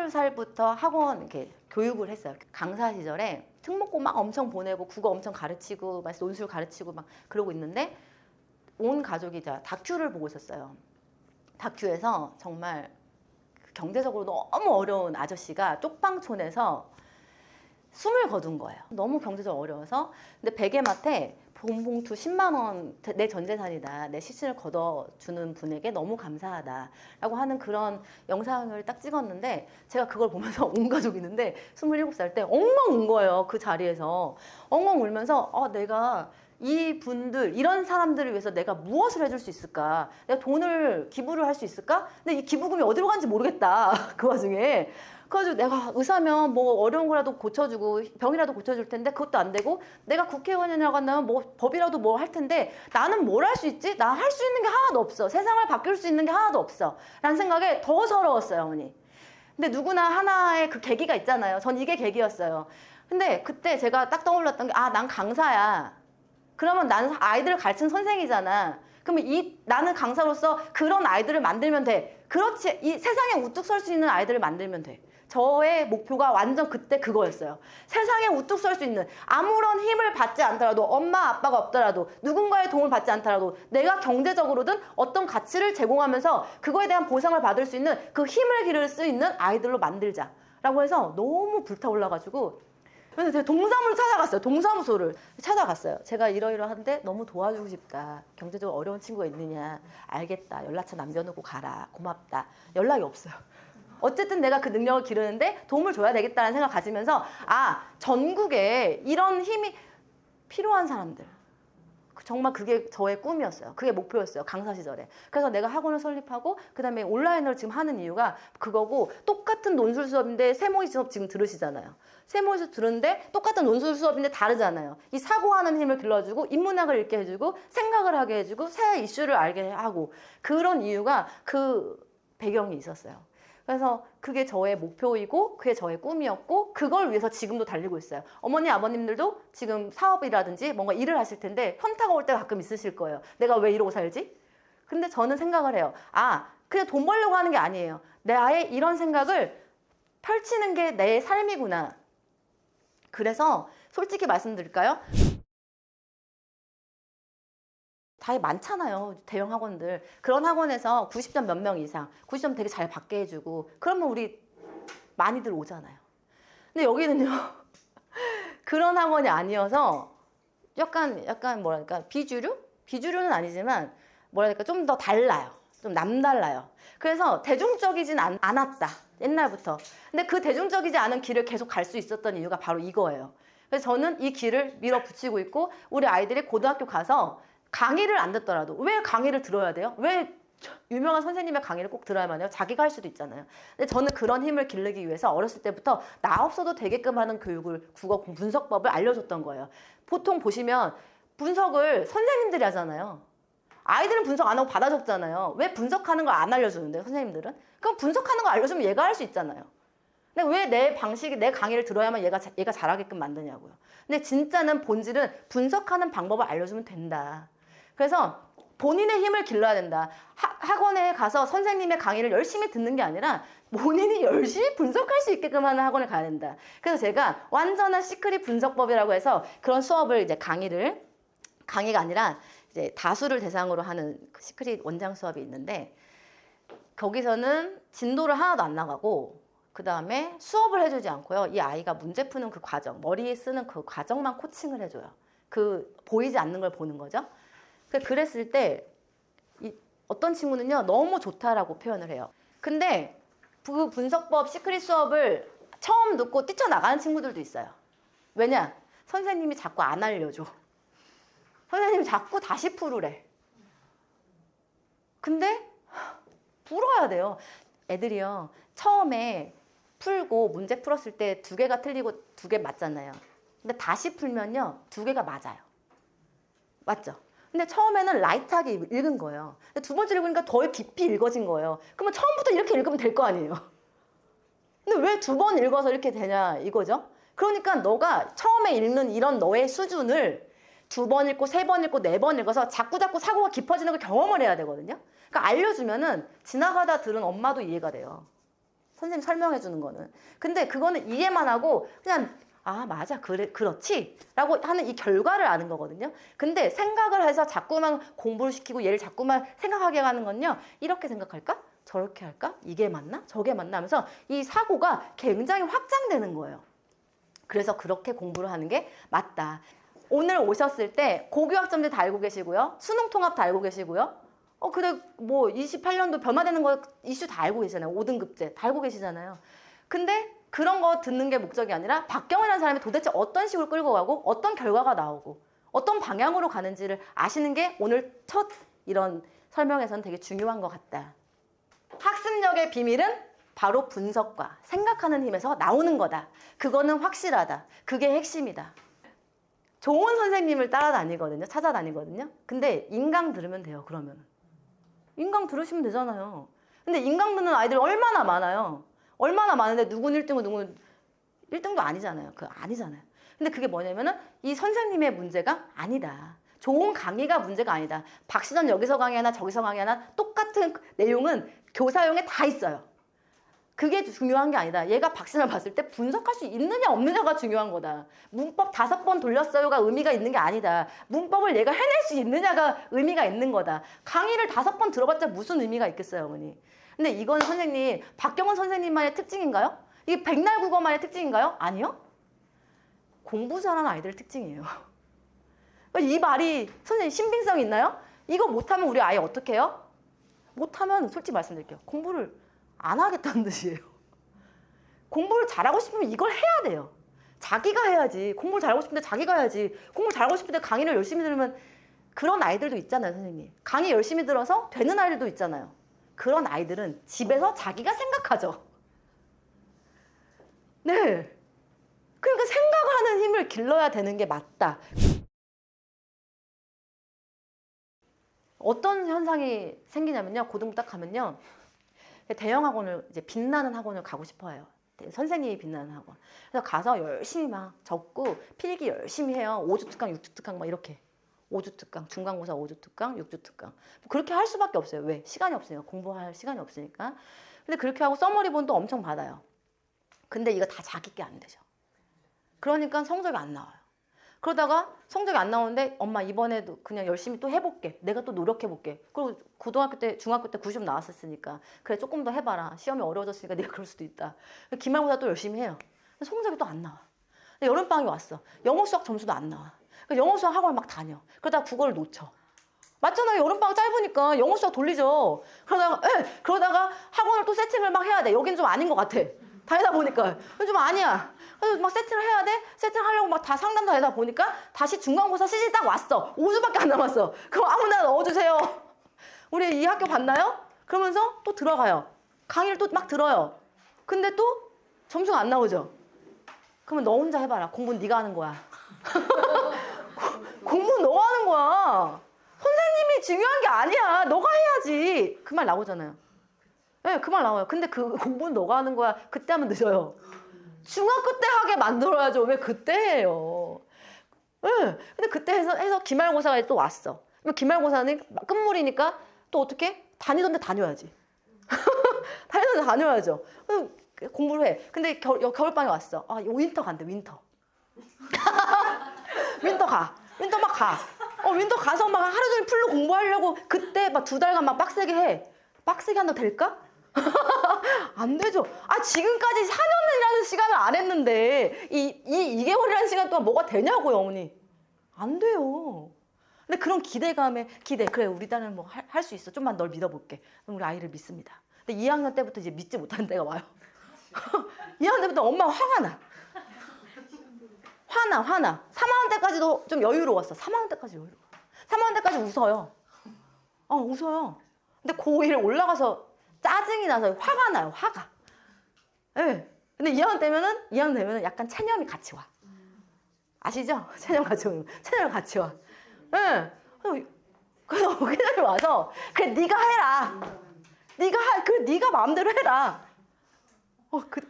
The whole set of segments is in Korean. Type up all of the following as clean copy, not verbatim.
20살부터 학원 이렇게 교육을 했어요. 강사 시절에 특목고 막 엄청 보내고 국어 엄청 가르치고 막 논술 가르치고 막 그러고 있는데 온 가족이 다큐를 보고 있었어요. 다큐에서 정말 경제적으로 너무 어려운 아저씨가 쪽방촌에서 숨을 거둔 거예요. 너무 경제적으로 어려워서. 근데 베개맡에 돈봉투 10만 원, 내 전재산이다, 내 시신을 걷어주는 분에게 너무 감사하다 라고 하는 그런 영상을 딱 찍었는데, 제가 그걸 보면서 온 가족이 있는데 27살 때 엉엉 운 거예요. 그 자리에서 엉엉 울면서 내가 이 분들, 이런 사람들을 위해서 내가 무엇을 해줄 수 있을까? 내가 돈을 기부를 할 수 있을까? 근데 이 기부금이 어디로 가는지 모르겠다. 그 와중에. 그래가지고 내가 의사면 뭐 어려운 거라도 고쳐주고 병이라도 고쳐줄 텐데 그것도 안 되고, 내가 국회의원이라고 한다면 뭐 법이라도 뭐 할 텐데 나는 뭘 할 수 있지? 나 할 수 있는 게 하나도 없어. 세상을 바뀔 수 있는 게 하나도 없어. 라는 생각에 더 서러웠어요, 어머니. 근데 누구나 하나의 그 계기가 있잖아요. 전 이게 계기였어요. 근데 그때 제가 딱 떠올랐던 게, 난 강사야. 그러면 나는 아이들을 가르치는 선생이잖아. 그러면 나는 강사로서 그런 아이들을 만들면 돼. 그렇지. 이 세상에 우뚝 설 수 있는 아이들을 만들면 돼. 저의 목표가 완전 그때 그거였어요. 세상에 우뚝 설 수 있는, 아무런 힘을 받지 않더라도, 엄마 아빠가 없더라도, 누군가의 도움을 받지 않더라도 내가 경제적으로든 어떤 가치를 제공하면서 그거에 대한 보상을 받을 수 있는 그 힘을 기를 수 있는 아이들로 만들자라고 해서 너무 불타올라가지고, 그래서 제가 동사무소를 찾아갔어요. 동사무소를 찾아갔어요. 제가 이러이러한데 너무 도와주고 싶다. 경제적으로 어려운 친구가 있느냐. 알겠다. 연락처 남겨놓고 가라. 고맙다. 연락이 없어요. 어쨌든 내가 그 능력을 기르는데 도움을 줘야 되겠다는 생각을 가지면서, 전국에 이런 힘이 필요한 사람들, 정말 그게 저의 꿈이었어요. 그게 목표였어요, 강사 시절에. 그래서 내가 학원을 설립하고 그 다음에 온라인으로 지금 하는 이유가 그거고, 똑같은 논술 수업인데 세모의 수업 지금 들으시잖아요. 세모의 수업 들었는데 똑같은 논술 수업인데 다르잖아요. 이 사고하는 힘을 길러주고 인문학을 읽게 해주고 생각을 하게 해주고 새 이슈를 알게 하고, 그런 이유가 그 배경이 있었어요. 그래서 그게 저의 목표이고 그게 저의 꿈이었고, 그걸 위해서 지금도 달리고 있어요. 어머니 아버님들도 지금 사업이라든지 뭔가 일을 하실 텐데 현타가 올 때가 가끔 있으실 거예요. 내가 왜 이러고 살지? 근데 저는 생각을 해요. 그냥 돈 벌려고 하는 게 아니에요. 나의 이런 생각을 펼치는 게 내 삶이구나. 그래서 솔직히 말씀드릴까요? 다 많잖아요, 대형 학원들. 그런 학원에서 90점 몇 명 이상, 90점 되게 잘 받게 해주고 그러면 우리 많이들 오잖아요. 근데 여기는요 그런 학원이 아니어서 약간 뭐랄까, 비주류는 아니지만 뭐랄까 좀 더 달라요. 좀 남달라요. 그래서 대중적이진 않았다, 옛날부터. 근데 그 대중적이지 않은 길을 계속 갈 수 있었던 이유가 바로 이거예요. 그래서 저는 이 길을 밀어붙이고 있고, 우리 아이들이 고등학교 가서 강의를 안 듣더라도, 왜 강의를 들어야 돼요? 왜 유명한 선생님의 강의를 꼭 들어야만 해요? 자기가 할 수도 있잖아요. 근데 저는 그런 힘을 기르기 위해서 어렸을 때부터 나 없어도 되게끔 하는 교육을, 국어 분석법을 알려줬던 거예요. 보통 보시면 분석을 선생님들이 하잖아요. 아이들은 분석 안 하고 받아 적잖아요. 왜 분석하는 걸 안 알려주는데요, 선생님들은? 그럼 분석하는 거 알려주면 얘가 할 수 있잖아요. 근데 왜 내 방식이, 내 강의를 들어야만 얘가 잘하게끔 만드냐고요. 근데 진짜는 본질은 분석하는 방법을 알려주면 된다. 그래서 본인의 힘을 길러야 된다. 학원에 가서 선생님의 강의를 열심히 듣는 게 아니라 본인이 열심히 분석할 수 있게끔 하는 학원을 가야 된다. 그래서 제가 완전한 시크릿 분석법이라고 해서 그런 수업을, 이제 강의가 아니라 이제 다수를 대상으로 하는 시크릿 원장 수업이 있는데, 거기서는 진도를 하나도 안 나가고 그 다음에 수업을 해주지 않고요, 이 아이가 문제 푸는 그 과정, 머리에 쓰는 그 과정만 코칭을 해줘요. 그 보이지 않는 걸 보는 거죠. 그랬을 때 어떤 친구는요 너무 좋다라고 표현을 해요. 근데 그 분석법 시크릿 수업을 처음 듣고 뛰쳐나가는 친구들도 있어요. 왜냐? 선생님이 자꾸 안 알려줘. 선생님이 자꾸 다시 풀으래. 근데 풀어야 돼요. 애들이요, 처음에 풀고 문제 풀었을 때 2개가 틀리고 2개 맞잖아요. 근데 다시 풀면요 2개가 맞아요. 맞죠? 근데 처음에는 라이트하게 읽은 거예요. 근데 두 번째 읽으니까 더 깊이 읽어진 거예요. 그러면 처음부터 이렇게 읽으면 될 거 아니에요. 근데 왜 2번 읽어서 이렇게 되냐 이거죠. 그러니까 너가 처음에 읽는 이런 너의 수준을 2번 읽고 3번 읽고 4번 읽어서 자꾸 사고가 깊어지는 걸 경험을 해야 되거든요. 그러니까 알려주면은 지나가다 들은 엄마도 이해가 돼요. 선생님 설명해 주는 거는. 근데 그거는 이해만 하고 그냥 아 맞아 그래 그렇지 라고 하는 이 결과를 아는 거거든요. 근데 생각을 해서 자꾸만 공부를 시키고 얘를 자꾸만 생각하게 하는 건요. 이렇게 생각할까? 저렇게 할까? 이게 맞나? 저게 맞나? 하면서 이 사고가 굉장히 확장되는 거예요. 그래서 그렇게 공부를 하는 게 맞다. 오늘 오셨을 때 고교학점제 다 알고 계시고요. 수능 통합 다 알고 계시고요. 그래 뭐 28년도 변화되는 거 이슈 다 알고 계시잖아요. 5등급제 다 알고 계시잖아요. 근데 그런 거 듣는 게 목적이 아니라 박경이라는 사람이 도대체 어떤 식으로 끌고 가고 어떤 결과가 나오고 어떤 방향으로 가는지를 아시는 게 오늘 첫 이런 설명에서는 되게 중요한 것 같다. 학습력의 비밀은 바로 분석과 생각하는 힘에서 나오는 거다. 그거는 확실하다. 그게 핵심이다. 좋은 선생님을 따라다니거든요. 찾아다니거든요. 근데 인강 들으면 돼요. 그러면 인강 들으시면 되잖아요. 근데 인강 듣는 아이들 얼마나 많아요. 얼마나 많은데 누구는 1등이고 누구는 1등도 아니잖아요. 그거 아니잖아요. 근데 그게 뭐냐면은 이 선생님의 문제가 아니다. 좋은 강의가 문제가 아니다. 박시전 여기서 강의하나 저기서 강의하나 똑같은 내용은 교사용에 다 있어요. 그게 중요한 게 아니다. 얘가 박시전을 봤을 때 분석할 수 있느냐 없느냐가 중요한 거다. 문법 5번 돌렸어요가 의미가 있는 게 아니다. 문법을 얘가 해낼 수 있느냐가 의미가 있는 거다. 강의를 5번 들어봤자 무슨 의미가 있겠어요, 어머니. 근데 이건 선생님, 박경은 선생님만의 특징인가요? 이게 백날 국어만의 특징인가요? 아니요. 공부 잘하는 아이들 특징이에요. 이 말이 선생님 신빙성이 있나요? 이거 못하면 우리 아이 어떻게 해요? 못하면 솔직히 말씀드릴게요. 공부를 안 하겠다는 뜻이에요. 공부를 잘하고 싶으면 이걸 해야 돼요. 자기가 해야지. 공부를 잘하고 싶은데 자기가 해야지. 공부 잘하고 싶은데 강의를 열심히 들으면 그런 아이들도 있잖아요, 선생님. 강의 열심히 들어서 되는 아이들도 있잖아요. 그런 아이들은 집에서 자기가 생각하죠. 네. 그러니까 생각을 하는 힘을 길러야 되는 게 맞다. 어떤 현상이 생기냐면요. 고등부 딱 가면요. 대형 학원을 이제 빛나는 학원을 가고 싶어 해요. 선생님이 빛나는 학원. 그래서 가서 열심히 막 적고 필기 열심히 해요. 5주 특강, 6주 특강 막 이렇게. 5주 특강, 중간고사 5주 특강, 6주 특강. 그렇게 할 수밖에 없어요. 왜? 시간이 없으니까. 공부할 시간이 없으니까. 근데 그렇게 하고 써머리본도 엄청 받아요. 근데 이거 다 자기 게 안 되죠. 그러니까 성적이 안 나와요. 그러다가 성적이 안 나오는데 엄마 이번에도 그냥 열심히 또 해볼게. 내가 또 노력해볼게. 그리고 고등학교 때, 중학교 때 90 나왔었으니까 그래 조금 더 해봐라. 시험이 어려워졌으니까 네가 그럴 수도 있다. 기말고사 또 열심히 해요. 성적이 또 안 나와. 여름방학이 왔어. 영어 수학 점수도 안 나와. 영어 수학 학원을 막 다녀. 그러다가 국어를 놓쳐. 맞잖아요. 여름방학 짧으니까 영어 수학 돌리죠. 그러다가 학원을 또 세팅을 막 해야 돼. 여긴 좀 아닌 것 같아. 다니다 보니까 좀 아니야. 그래서 막 세팅을 해야 돼. 세팅하려고 막 다 상담 다 하다 보니까 다시 중간고사 시즌 딱 왔어. 5주밖에 안 남았어. 그럼 아무나 넣어주세요. 우리 이 학교 봤나요? 그러면서 또 들어가요. 강의를 또 막 들어요. 근데 또 점수가 안 나오죠. 그러면 너 혼자 해봐라. 공부는 네가 하는 거야. 공부는 너가 하는 거야. 선생님이 중요한 게 아니야. 너가 해야지. 그 말 나오잖아요. 네, 그 말 나와요. 근데 그 공부는 너가 하는 거야. 그때 하면 늦어요. 중학교 때 하게 만들어야죠. 왜 그때 해요? 네, 근데 그때 해서 기말고사가 또 왔어. 기말고사는 끝물이니까 또 어떻게? 다니던 데 다녀야지. 다니던 데 다녀야죠. 공부를 해. 근데 겨울방에 왔어. 아, 윈터 간대, 윈터. 윈터 가. 윈터 막 가. 윈터 가서 막 하루 종일 풀로 공부하려고 그때 막 2달간 막 빡세게 해. 빡세게 한다 될까? 안 되죠. 지금까지 4년이라는 시간을 안 했는데 이 2개월이라는 시간 동안 뭐가 되냐고요, 어머니. 안 돼요. 근데 그런 기대감에 그래 우리 딸은 뭐 할 수 있어. 좀만 널 믿어볼게. 그럼 우리 아이를 믿습니다. 근데 2학년 때부터 이제 믿지 못하는 때가 와요. 2학년 때부터 엄마가 화가 나. 화나. 3학년 때까지도 좀 여유로웠어. 3학년 때까지 여유로워. 3학년 때까지 웃어요. 웃어요. 근데 고1 올라가서 짜증이 나서 화가 나요. 화가. 네. 근데 2학년 되면은 약간 체념이 같이 와. 아시죠? 체념 같이 와. 네. 그래서 거기를 와서 그래 네가 해라. 네가 마음대로 해라.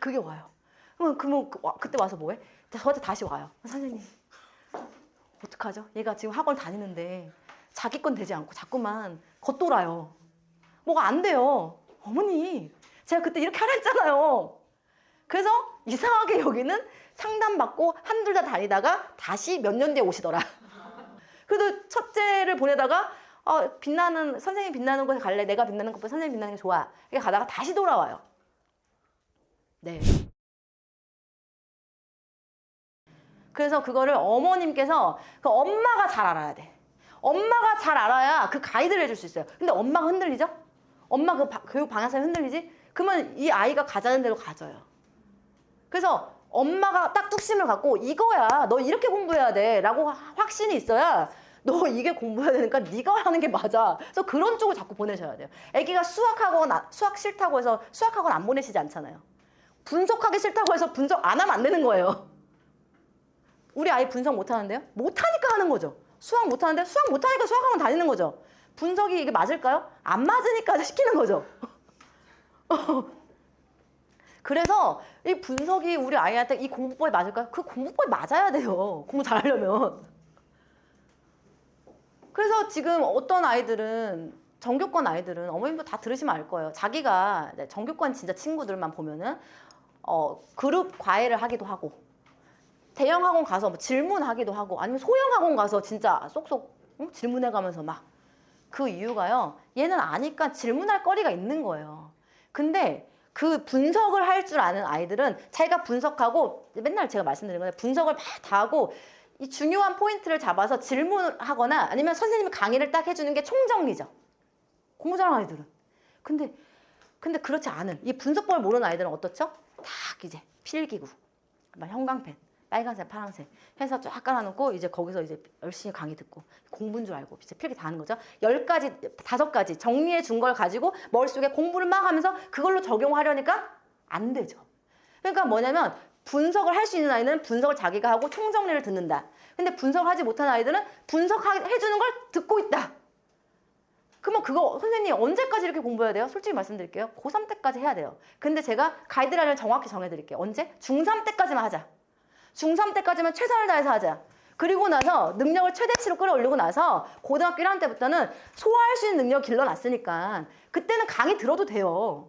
그게 와요. 그러면 그때 와서 뭐해? 저한테 다시 와요. 선생님 어떡하죠? 얘가 지금 학원 다니는데 자기 건 되지 않고 자꾸만 겉돌아요. 뭐가 안 돼요. 어머니 제가 그때 이렇게 하라 했잖아요. 그래서 이상하게 여기는 상담받고 한둘 다 다니다가 다시 몇 년 뒤에 오시더라. 그래도 첫째를 보내다가 빛나는 선생님 빛나는 곳에 갈래? 내가 빛나는 것보다 선생님 빛나는 게 좋아. 이렇게 가다가 다시 돌아와요. 네. 그래서 그거를 어머님께서 그 엄마가 잘 알아야 돼. 엄마가 잘 알아야 그 가이드를 해줄 수 있어요. 근데 엄마가 흔들리죠? 엄마 그 교육 방향성이 흔들리지? 그러면 이 아이가 가자는 대로 가져요. 그래서 엄마가 딱 뚝심을 갖고 이거야. 너 이렇게 공부해야 돼. 라고 확신이 있어야 너 이게 공부해야 되니까 네가 하는 게 맞아. 그래서 그런 쪽을 자꾸 보내셔야 돼요. 애기가 수학 싫다고 해서 수학학원 안 보내시지 않잖아요. 분석하기 싫다고 해서 분석 안 하면 안 되는 거예요. 우리 아이 분석 못 하는데요? 못 하니까 하는 거죠. 수학 못 하는데 수학 못 하니까 수학학원 다니는 거죠. 분석이 이게 맞을까요? 안 맞으니까 시키는 거죠. 그래서 이 분석이 우리 아이한테 이 공부법이 맞을까요? 그 공부법이 맞아야 돼요. 공부 잘하려면. 그래서 지금 어떤 아이들은 정규권 아이들은 어머님도 다 들으시면 알 거예요. 자기가 정규권 진짜 친구들만 보면은 그룹 과외를 하기도 하고 대형 학원 가서 뭐 질문하기도 하고 아니면 소형 학원 가서 진짜 쏙쏙 질문해가면서 막 그 이유가요. 얘는 아니까 질문할 거리가 있는 거예요. 근데 그 분석을 할 줄 아는 아이들은 자기가 분석하고 맨날 제가 말씀드린 거예요. 분석을 막 다 하고 이 중요한 포인트를 잡아서 질문을 하거나 아니면 선생님이 강의를 딱 해주는 게 총정리죠. 공부 잘하는 아이들은. 근데 그렇지 않은 이 분석법을 모르는 아이들은 어떻죠? 딱 이제 필기구, 형광펜, 빨간색, 파란색 해서 쫙 깔아놓고 이제 거기서 이제 열심히 강의 듣고 공부인 줄 알고 이제 필기 다 하는 거죠. 10가지, 5가지 정리해 준 걸 가지고 머릿속에 공부를 막 하면서 그걸로 적용하려니까 안 되죠. 그러니까 뭐냐면 분석을 할 수 있는 아이는 분석을 자기가 하고 총정리를 듣는다. 근데 분석을 하지 못하는 아이들은 분석해 주는 걸 듣고 있다. 그러면 그거 선생님 언제까지 이렇게 공부해야 돼요? 솔직히 말씀드릴게요. 고3 때까지 해야 돼요. 근데 제가 가이드라인을 정확히 정해드릴게요. 언제? 중3 때까지만 하자. 중3 때까지만 최선을 다해서 하자. 그리고 나서 능력을 최대치로 끌어올리고 나서 고등학교 1학년 때부터는 소화할 수 있는 능력을 길러놨으니까 그때는 강의 들어도 돼요.